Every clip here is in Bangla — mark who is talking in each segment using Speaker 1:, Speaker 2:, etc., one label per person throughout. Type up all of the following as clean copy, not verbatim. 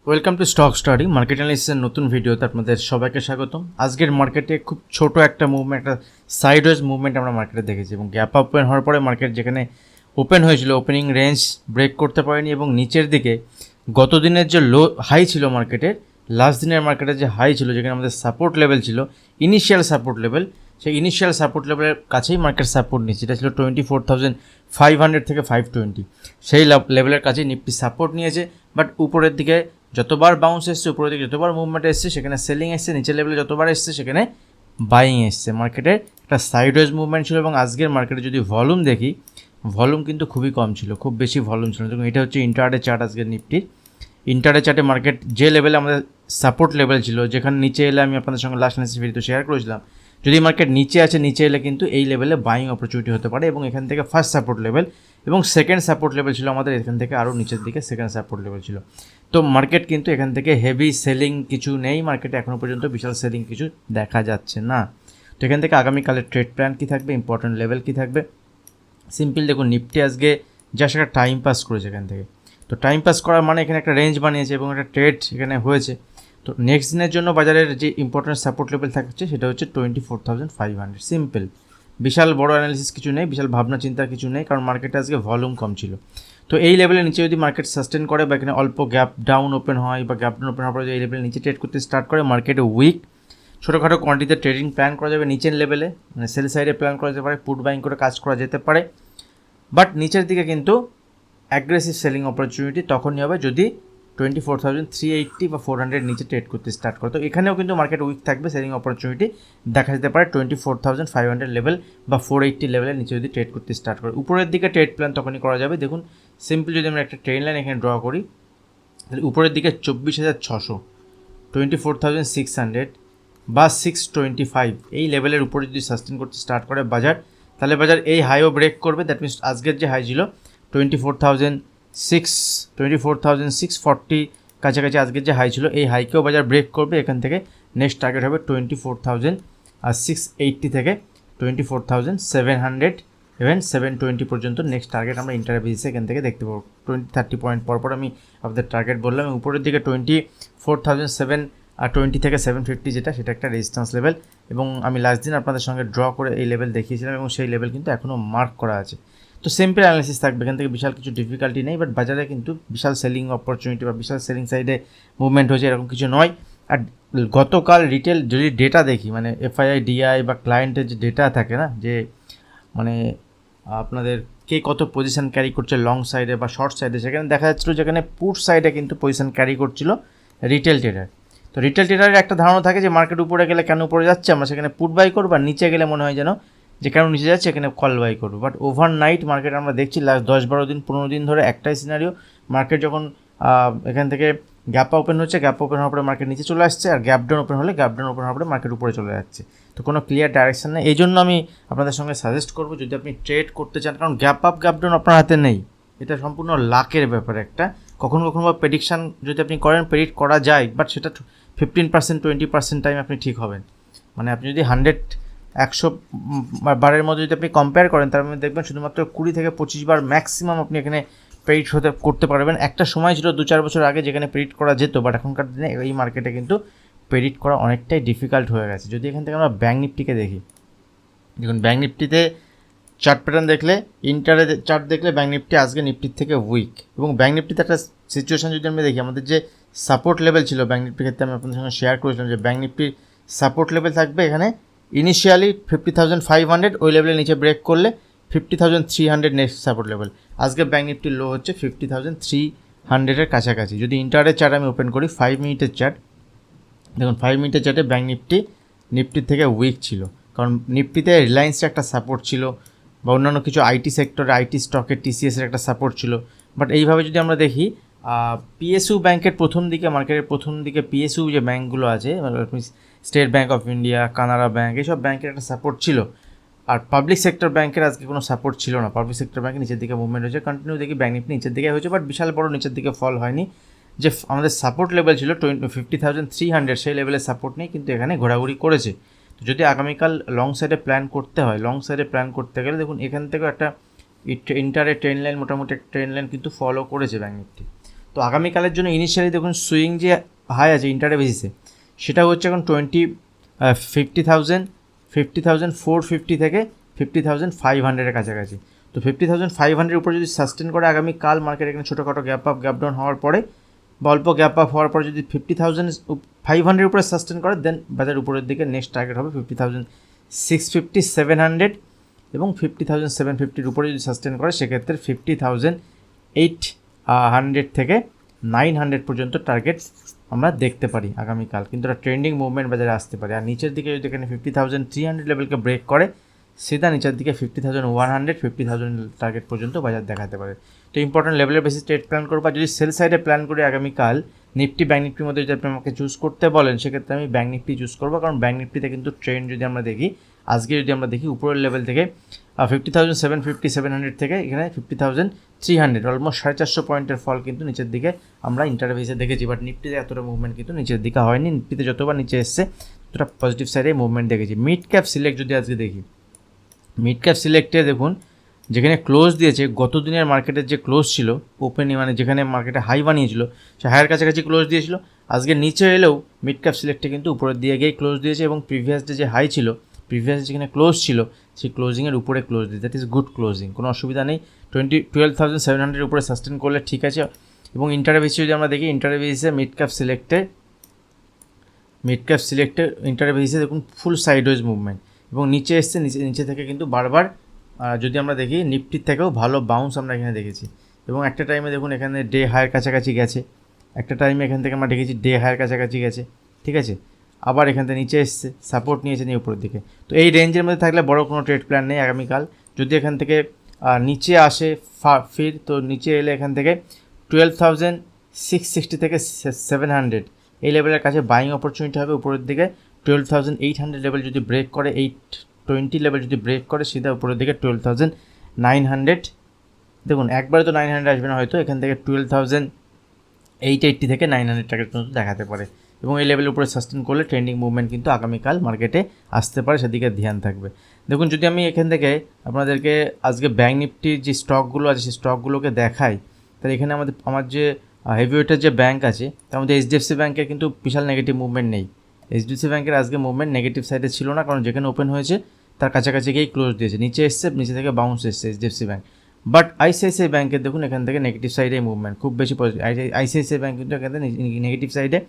Speaker 1: Welcome to stock study market অ্যানালিসিসের নতুন ভিডিওতে আপনাদের সবাইকে স্বাগতম। আজকের মার্কেটে খুব ছোট একটা মুভমেন্ট, একটা সাইডওয়েজ মুভমেন্ট আমরা মার্কেটে দেখেছি এবং গ্যাপ আপ ওপেন হওয়ার পরে মার্কেট যেখানে ওপেন হয়েছিল ওপেনিং রেঞ্জ ব্রেক করতে পারেনি এবং নিচের দিকে গত দিনের যে লো হাই ছিল মার্কেটের, লাস্ট দিনের মার্কেটের যে হাই ছিল যেখানে আমাদের সাপোর্ট লেভেল ছিল, ইনিশিয়াল সাপোর্ট লেভেল, সেই ইনিশিয়াল সাপোর্ট লেভেলের কাছেই মার্কেট সাপোর্ট নিয়েছে। এটা ছিল 24,500 থেকে 520, সেই লেভেলের কাছেই নিফটি সাপোর্ট নিয়েছে। বাট উপরের দিকে যতবার বাউন্স এসছে, উপরের দিকে যতবার মুভমেন্ট এসছে সেখানে সেলিং এসছে, নিচের লেভেলে যতবার এসছে সেখানে বাইং এসছে। মার্কেটের একটা সাইডওয়েজ মুভমেন্ট ছিল এবং আজকের মার্কেটে যদি ভলিউম দেখি, ভলিউম কিন্তু খুবই কম ছিল, খুব বেশি ভলিউম ছিল। দেখুন এটা হচ্ছে ইন্টারডে চার্ট আজকের নিফটির। ইন্টারডে চার্টে মার্কেট যে লেভেলে আমাদের সাপোর্ট লেভেল ছিল, যেখানে নিচে এলে আমি আপনাদের সঙ্গে লাস্ট অ্যানালিসিস ভিডিওতে শেয়ার করেছিলাম, যদি মার্কেট নিচে আছে, নিচে এলে কিন্তু এই লেভেলে বাইং অপরচুনিটি হতে পারে এবং এখান থেকে ফার্স্ট সাপোর্ট লেভেল এবং সেকেন্ড সাপোর্ট লেভেল ছিল আমাদের এখান থেকে আরও নিচের দিকে সেকেন্ড সাপোর্ট লেভেল ছিল। তো মার্কেট কিন্তু এখান থেকে হেভি সেলিং কিছু নেই, মার্কেটে এখনও পর্যন্ত বিশাল সেলিং কিছু দেখা যাচ্ছে না। তো এখান থেকে আগামীকালের ট্রেড প্ল্যান কী থাকবে, ইম্পর্টেন্ট লেভেল কী থাকবে, সিম্পল দেখুন নিফটি আজকে জাস্ট একটা টাইম পাস করেছে এখান থেকে। তো টাইম পাস করার মানে এখানে একটা রেঞ্জ বানিয়েছে এবং একটা ট্রেড এখানে হয়েছে। তো নেক্সট দিনের জন্য বাজারের যে ইম্পর্টেন্ট সাপোর্ট লেভেল থাকছে সেটা হচ্ছে 24,500। সিম্পল, বিশাল বড় অ্যানালিসিস কিছু নেই, বিশাল ভাবনা চিন্তা কিছু নেই, কারণ মার্কেটে আজকে ভলিউম কম ছিল। তো এই লেভেলের নিচে যদি মার্কেট সাস্টেন করে বা এখানে অল্প গ্যাপ ডাউন ওপেন হয় বা গ্যাপ ডাউন ওপেন হওয়ার পরে এই লেভেলের নিচে ট্রেড করতে স্টার্ট করে, মার্কেটে উইক, ছোটোখাটো কোয়ান্টিটিতে ট্রেডিং প্ল্যান করা যাবে নিচের লেভেলে, মানে সেল সাইডে প্ল্যান করা যেতে পারে, পুট বাইং করে কাজ করা যেতে পারে। বাট নিচের দিকে কিন্তু অ্যাগ্রেসিভ সেলিং অপরচুনিটি তখনই হবে যদি 24,380 বা 400 নিচে ট্রেড করতে স্টার্ট করে। তো এখানেও কিন্তু মার্কেট উইক থাকবে, সেলিং অপরচুনিটি দেখা যেতে পারে 24,500 লেভেল বা 480 লেভেলের নিচে যদি ট্রেড করতে স্টার্ট করে। উপরের দিকে ট্রেড প্ল্যান তখনই করা যাবে। দেখুন সিম্পল যদি আমরা একটা ট্রেন লাইন এখানে ড্র করি, তাহলে উপরের দিকে 24,600, 24,600 বা 625 এই লেভেলের উপরে যদি সাস্টেন করতে স্টার্ট করে বাজার, তাহলে বাজার এই হাইও ব্রেক করবে। দ্যাট মিনস আজকের যে হাই ছিল 24,640 কাছাকাছি আজকের যে হাই ছিল, এই হাইকেও বাজার ব্রেক করবে। এখান থেকে নেক্সট টার্গেট হবে 24,680 থেকে 24,700 এবং 720 পর্যন্ত নেক্সট টার্গেট আমরা ইন্টার বেসিসে এখান থেকে দেখতে পাবো। 20-30 পয়েন্ট পর আমি আপনাদের টার্গেট বললাম। উপরের দিকে 24,720 থেকে 750 সেটা একটা রেজিস্ট্যান্স লেভেল এবং আমি লাস্ট দিন আপনাদের সঙ্গে ড্র করে এই লেভেল দেখিয়েছিলাম এবং সেই লেভেল কিন্তু এখনও মার্ক করা আছে। তো সিম্পল অ্যানালিসিস থাকবে, এখান থেকে বিশাল কিছু ডিফিকাল্টি নেই। বাট বাজারে কিন্তু বিশাল সেলিং অপরচুনিটি বা বিশাল সেলিং সাইডে মুভমেন্ট হয়েছে এরকম কিছু নয়। আর গতকাল রিটেল যদি ডেটা দেখি, মানে এফআইআই ডিআই বা ক্লায়েন্টের যে ডেটা থাকে না, যে মানে আপনাদের কে কত পজিশন ক্যারি করছে লং সাইডে বা শর্ট সাইডে, সেখানে দেখা যাচ্ছিলো যেখানে পুট সাইডে কিন্তু পজিশন ক্যারি করছিল রিটেল ট্রেডার। তো রিটেল ট্রেডারের একটা ধারণা থাকে যে মার্কেট উপরে গেলে কেন উপরে যাচ্ছে, আমরা সেখানে পুট বাই করবো, আর নিচে গেলে মনে হয় যেন যে কেন নিচে যাচ্ছে এখানে কল বাই করবো। বাট ওভারনাইট মার্কেট আমরা দেখছি লাস্ট 10-12 দিন 15 দিন ধরে একটাই সিনারিও, মার্কেট যখন এখান থেকে গ্যাপ ওপেন হচ্ছে, গ্যাপ ওপেন হওয়ার পরে মার্কেট নিচে চলে আসছে, আর গ্যাপ ডাউন ওপেন হলে গ্যাপ ডাউন ওপেন হওয়ার পরে মার্কেট উপরে চলে যাচ্ছে। তো কোনো ক্লিয়ার ডাইরেকশন নেই। এই জন্য আমি আপনাদের সঙ্গে সাজেস্ট করবো যদি আপনি ট্রেড করতে চান, কারণ গ্যাপ আপ গ্যাপ ডাউন আপনার হাতে নেই, এটা সম্পূর্ণ লাকের ব্যাপার একটা। কখনো কখনো বা প্রেডিকশান যদি আপনি করেন, প্রেডিক্ট করা যায়, বাট সেটা 15% 20% টাইম আপনি ঠিক হবেন। মানে আপনি যদি 100 বারের মধ্যে যদি আপনি কম্পেয়ার করেন, তার মধ্যে দেখবেন শুধুমাত্র 20 থেকে 25 বার ম্যাক্সিমাম আপনি এখানে প্রেডিক্ট করতে পারবেন। একটা সময় ছিল 2-4 বছর আগে যেখানে প্রেডিক্ট করা যেত, বাট এখনকার দিনে এই মার্কেটে কিন্তু প্রেডিক্ট করা অনেকটাই ডিফিকাল্ট হয়ে গেছে। যদি এখান থেকে আমরা ব্যাঙ্ক নিফটিকে দেখি, দেখুন ব্যাঙ্ক নিফটিতে চার্ট প্যাটার্ন দেখলে, ইন্টারে চার্ট দেখলে ব্যাঙ্ক নিফটি আজকে নিফটির থেকে উইক। এবং ব্যাঙ্ক নিফটিতে একটা সিচুয়েশান যদি আমরা দেখি, আমাদের যে সাপোর্ট লেভেল ছিল ব্যাঙ্ক নিফটির ক্ষেত্রে আমি আপনাদের সঙ্গে শেয়ার করেছিলাম যে ব্যাঙ্ক নিফটির সাপোর্ট লেভেল থাকবে এখানে ইনিশিয়ালি 50,500, ওই লেভেলের নিচে ব্রেক করলে 50,300 নেক্সট সাপোর্ট লেভেল। আজকে ব্যাঙ্ক নিফটির লো হচ্ছে 50,300-এর কাছাকাছি। যদি ইন্টারের চার্ট আমি ওপেন করি, 5 মিনিটের চার্ট দেখুন, 5 মিনিটের চার্টে ব্যাঙ্ক নিফটির থেকে উইক ছিল, কারণ নিফটিতে রিলায়েন্সের একটা সাপোর্ট ছিল বা অন্যান্য কিছু আইটি সেক্টরে, আইটি স্টকের টিসিএসের একটা সাপোর্ট ছিল। বাট এইভাবে যদি আমরা দেখি, পিএসইউ ব্যাংকের প্রথম দিকে, মার্কেটের প্রথম দিকে পিএসইউ যে ব্যাঙ্কগুলো আছে, State Bank of India, Canara bank, এইসব ব্যাংকের একটা সাপোর্ট ছিল। আর পাবলিক সেক্টর ব্যাংকের আজকে কোনো সাপোর্ট ছিল না। পাবলিক সেক্টর ব্যাংকের নিচের দিকে মুভমেন্ট হয়েছে, কন্টিনিউ দেখি ব্যাঙ্ক নিফটি নিচের দিকে হয়েছে, বাট বিশাল বড় নিচের দিকে ফল হয়নি। যে আমাদের সাপোর্ট লেভেল ছিল 50,300, সেই লেভেলের সাপোর্ট নেই, কিন্তু এখানে ঘোরাঘুরি করেছে। তো যদি আগামীকাল লং সাইডে প্ল্যান করতে হয়, লং সাইডে প্ল্যান করতে গেলে দেখুন এখান থেকেও একটা ইন্টারে ট্রেন লাইন, মোটামুটি একটা ট্রেন লাইন কিন্তু ফলো করেছে ব্যাঙ্ক নিফটি। তো আগামীকালের জন্য ইনিশিয়ালি দেখুন সুইং যে হাই আছে ইন্টারডে বেসিসে সেটা হচ্ছে এখন 50,450 থেকে 50,500-এর কাছাকাছি। তো 50,500 উপরে যদি সাস্টেন করে আগামীকাল মার্কেট এখানে ছোটোখাটো গ্যাপ আপ গ্যাপ ডাউন হওয়ার পরে বা অল্প গ্যাপ আপ হওয়ার পরে যদি 50,500 উপরে সাস্টেন করে দেন বাজার উপরের দিকে নেক্সট টার্গেট হবে 50,650-700 এবং 50,750 উপরে যদি সাস্টেন করে সেক্ষেত্রে 50,800 থেকে 900 পর্যন্ত টার্গেট আমরা দেখতে পারি আগামীকাল, কিন্তু একটা ট্রেন্ডিং মুভমেন্ট বাজারে আসতে পারে। আর নিচের দিকে যদি এখানে 50,300 লেভেলকে ব্রেক করে সিধা নিচের দিকে 50,100 50,000 টার্গেট পর্যন্ত বাজার দেখাতে পারে। তো ইম্পর্টেন্ট লেভেলের বেশি ট্রেড প্ল্যান করবো। আর যদি সেল সাইডে প্ল্যান করি আগামীকাল নিফটি ব্যাঙ্ক নিফটির মধ্যে যদি আপনি আমাকে চুজ করতে বলেন সেক্ষেত্রে আমি ব্যাঙ্ক নিফটি চুজ করবো, কারণ ব্যাঙ্ক নিফটিতে কিন্তু ট্রেন্ড যদি আমরা দেখি আজকে যদি আমরা দেখি উপরের লেভেল থেকে 50,750-700 থেকে এখানে 50,300 অলমোস্ট 450 পয়েন্টের ফল কিন্তু নিচের দিকে আমরা ইন্টারভেসে দেখেছি। বাট নিফটিতে এতটা মুভমেন্ট কিন্তু নিচের দিকে হয়নি। নিফটিতে যতবার নিচে এসছে ততটা পজিটিভ সাইডে মুভমেন্ট দেখেছি। মিড ক্যাপ সিলেক্ট যদি আজকে দেখি, মিড ক্যাপ সিলেক্টে দেখুন যেখানে ক্লোজ দিয়েছে গত দিনের মার্কেটের যে ক্লোজ ছিল ওপেনিং মানে যেখানে মার্কেটে হাই বানিয়েছিল সে হাইয়ের কাছাকাছি ক্লোজ দিয়েছিল। আজকে নিচে এলেও মিড ক্যাপ সিলেক্টে কিন্তু উপরের দিয়ে গিয়ে ক্লোজ দিয়েছে এবং প্রিভিয়াস ডে যে হাই ছিল প্রিভিয়াস যেখানে ক্লোজ ছিল সেই ক্লোজিংয়ের উপরে ক্লোজ দিয়েছে। দ্যাট ইজ গুড ক্লোজিং, কোনো অসুবিধা নেই। 12,700 উপরে সাস্টেন করলে ঠিক আছে। এবং ইন্টারভেসে যদি আমরা দেখি ইন্টারভেসে মিড ক্যাপ সিলেক্টে ইন্টারভেসে দেখুন ফুল সাইডওয়েজ মুভমেন্ট এবং নিচে এসছে, নিচে থেকে কিন্তু বারবার যদি আমরা দেখি নিফটির থেকেও ভালো বাউন্স আমরা এখানে দেখেছি। এবং একটা টাইমে দেখুন এখানে ডে হাইয়ের কাছাকাছি গেছে, একটা টাইমে এখান থেকে আমরা দেখেছি ডে হাইয়ের কাছাকাছি গেছে, ঠিক আছে। আবার এখান থেকে নিচে এসছে, সাপোর্ট নিয়েছে নিয়ে উপরের দিকে। তো এই রেঞ্জের মধ্যে থাকলে বড় কোনো ট্রেড প্ল্যান নেই আগামীকাল। যদি এখান থেকে নিচে আসে ফির তো নিচে এলে এখান থেকে 12,660 থেকে 700 এই লেভেলের কাছে বাইং অপরচুনিটি হবে। উপরের দিকে 12,800 লেভেল যদি ব্রেক করে 820 লেভেল যদি ব্রেক করে সিধা উপরের দিকে 12,900 দেখুন একবারে তো 900 আসবে না, হয়তো এখান থেকে 12,880 থেকে 900 টাকার পর্যন্ত দেখাতে পারে এবং এই লেভেলের উপরে সাস্টেন করলে ট্রেন্ডিং মুভমেন্ট কিন্তু আগামীকাল মার্কেটে আসতে পারে, সেদিকে ধ্যান থাকবে। দেখুন যদি আমি এখান থেকে আপনাদেরকে আজকে ব্যাঙ্ক নিফটির যে স্টকগুলো আছে সেই স্টকগুলোকে দেখাই তাহলে এখানে আমার যে হেভিওয়েটের যে ব্যাঙ্ক আছে তার মধ্যে এইচডিএফসি ব্যাঙ্কের কিন্তু বিশাল নেগেটিভ মুভমেন্ট নেই। এইচডিএফসি ব্যাঙ্কের আজকে মুভমেন্ট নেগেটিভ সাইডে ছিল না, কারণ যেখানে ওপেন হয়েছে তার কাছাকাছি গিয়েই ক্লোজ দিয়েছে, নিচে এসছে নিচে থেকে বাউন্স এসছে এইচডিএফসি ব্যাঙ্ক। বাট আইসিআইসিআই ব্যাঙ্কের দেখুন এখান থেকে নেগেটিভ সাইডে মুভমেন্ট খুব বেশি পজিটিভ। আইসিআইসিআই ব্যাঙ্ক কিন্তু এখান থেকে নেগেটিভ সাইডে।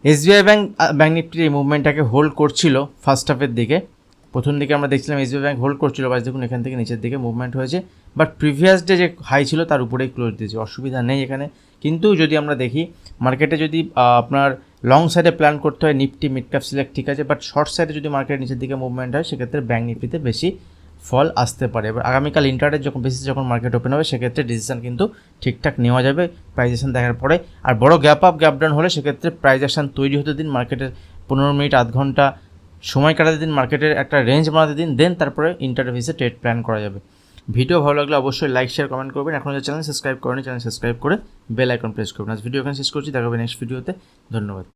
Speaker 1: এসবিআই ব্যাঙ্ক নিফটির এই মুভমেন্টটাকে হোল্ড করছিল ফার্স্ট হাফের দিকে, প্রথম দিকে আমরা দেখছিলাম এসবিআই ব্যাঙ্ক হোল্ড করছিল, বাস দেখুন এখান থেকে নিচের দিকে মুভমেন্ট হয়েছে। বাট প্রিভিয়াস ডে যে হাই ছিল তার উপরেই ক্লোজ দিয়েছে, অসুবিধা নেই এখানে। কিন্তু যদি আমরা দেখি মার্কেটে যদি আপনার লং সাইডে প্ল্যান করতে হয় নিফটি মিড ক্যাপ সিলেক্ট ঠিক আছে, বাট শর্ট সাইডে যদি মার্কেট নিচের দিকে মুভমেন্ট হয় সেক্ষেত্রে ব্যাঙ্ক নিফটিতে বেশি ফল আসতে পারে। এবার আগামীকাল ইন্টারডে যখন মার্কেট ওপেন হবে সেক্ষেত্রে ডিসিশন কিন্তু ঠিকঠাক নেওয়া যাবে প্রাইস অ্যাকশন দেখার পরে। আর বড় গ্যাপ আপ গ্যাপ ডাউন হলে সেক্ষেত্রে প্রাইস অ্যাকশন তৈরি হতে দিন, মার্কেটের 15 মিনিট আধ ঘন্টা সময় কাটাতে দিন, মার্কেটের একটা রেঞ্জ বানাতে দিন, দেন তারপরে ইন্টারভিউসে ট্রেড প্ল্যান করা যাবে। ভিডিও ভালো লাগলে অবশ্যই লাইক শেয়ার কমেন্ট করবেন। এখন যে চ্যানেল সাবস্ক্রাইব করেন চ্যানেল সাবস্ক্রাইব করে বেল আইকন প্রেস করবেন। আজ ভিডিও এখানে শেষ করছি, দেখা হবে নেক্সট ভিডিওতে। ধন্যবাদ।